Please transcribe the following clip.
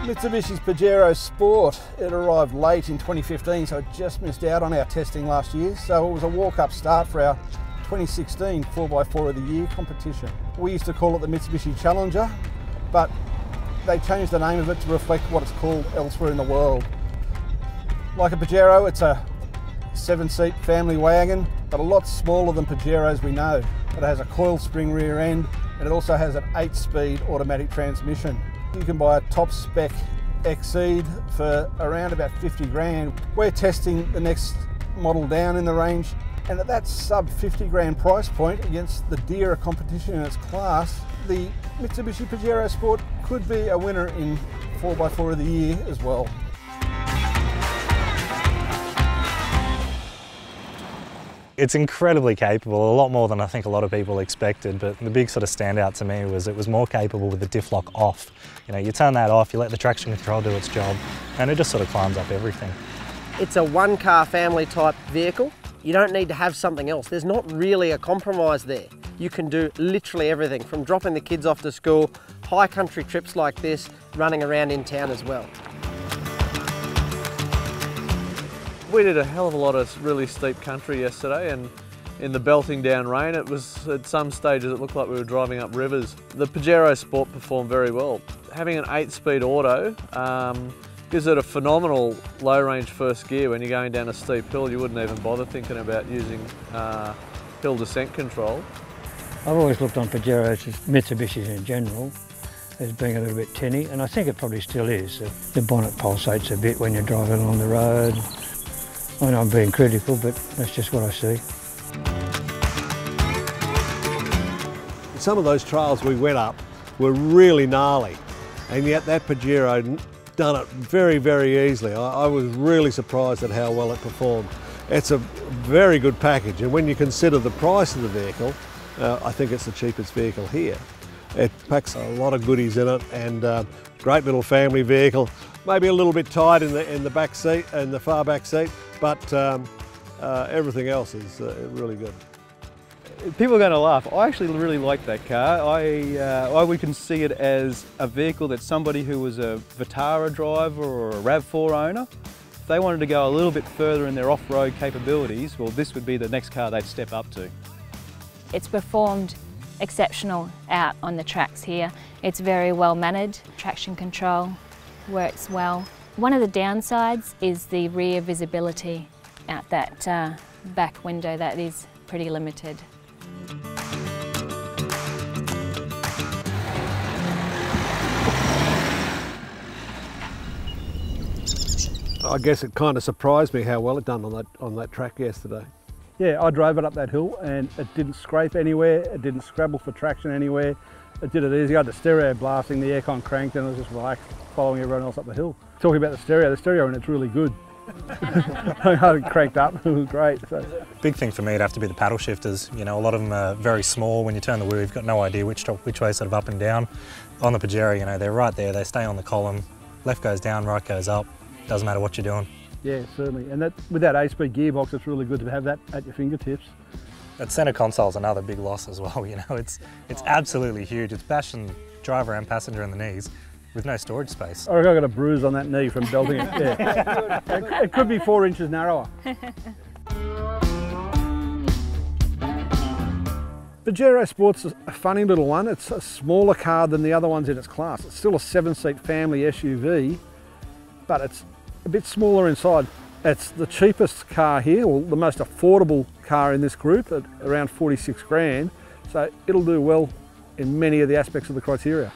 Mitsubishi's Pajero Sport. It arrived late in 2015, so it just missed out on our testing last year. So it was a walk-up start for our 2016 4x4 of the Year competition. We used to call it the Mitsubishi Challenger, but they changed the name of it to reflect what it's called elsewhere in the world. Like a Pajero, it's a 7-seat family wagon, but a lot smaller than Pajeros we know. It has a coil spring rear end, and it also has an 8-speed automatic transmission. You can buy a top spec Exceed for around about 50 grand. We're testing the next model down in the range, and at that sub 50 grand price point against the dearer competition in its class, the Mitsubishi Pajero Sport could be a winner in 4x4 of the Year as well. It's incredibly capable, a lot more than I think a lot of people expected, but the big sort of standout to me was it was more capable with the diff lock off. You know, you turn that off, you let the traction control do its job, and it just sort of climbs up everything. It's a one-car family type vehicle. You don't need to have something else. There's not really a compromise there. You can do literally everything, from dropping the kids off to school, high country trips like this, running around in town as well. We did a hell of a lot of really steep country yesterday, and in the belting down rain, it was at some stages it looked like we were driving up rivers. The Pajero Sport performed very well. Having an 8-speed auto gives it a phenomenal low range first gear. When you're going down a steep hill, you wouldn't even bother thinking about using hill descent control. I've always looked on Pajeros, Mitsubishis in general, as being a little bit tinny, and I think it probably still is. The bonnet pulsates a bit when you're driving along the road. I know I'm being critical, but that's just what I see. Some of those trails we went up were really gnarly, and yet that Pajero done it very, very easily. I was really surprised at how well it performed. It's a very good package, and when you consider the price of the vehicle, I think it's the cheapest vehicle here. It packs a lot of goodies in it, and great little family vehicle. Maybe a little bit tight in the back seat, in the far back seat, but everything else is really good. People are going to laugh. I actually really like that car. I would consider it as a vehicle that somebody who was a Vitara driver or a RAV4 owner, if they wanted to go a little bit further in their off-road capabilities, well, this would be the next car they'd step up to. It's performed exceptional out on the tracks here. It's very well managed. Traction control works well. One of the downsides is the rear visibility out that back window. That is pretty limited. I guess it kind of surprised me how well it done on that track yesterday. Yeah, I drove it up that hill and it didn't scrape anywhere, it didn't scrabble for traction anywhere. It did it easy. I had the stereo blasting, the aircon cranked, and I was just relaxed, following everyone else up the hill. Talking about the stereo in it's really good. I had it cranked up, it was great. So. Big thing for me would have to be the paddle shifters. You know, a lot of them are very small. When you turn the wheel, you've got no idea which way sort of up and down. On the Pajero, you know, they're right there, they stay on the column. Left goes down, right goes up. Doesn't matter what you're doing. Yeah, certainly. And with that 8-speed gearbox, it's really good to have that at your fingertips. That centre console's another big loss as well. You know, it's absolutely huge. It's bashing driver and passenger in the knees with no storage space. I reckon I got a bruise on that knee from belting it. Yeah. It could be 4 inches narrower. Pajero Sport's a funny little one. It's a smaller car than the other ones in its class. It's still a 7-seat family SUV, but it's a bit smaller inside. It's the cheapest car here, or the most affordable car in this group at around 46 grand. So it'll do well in many of the aspects of the criteria.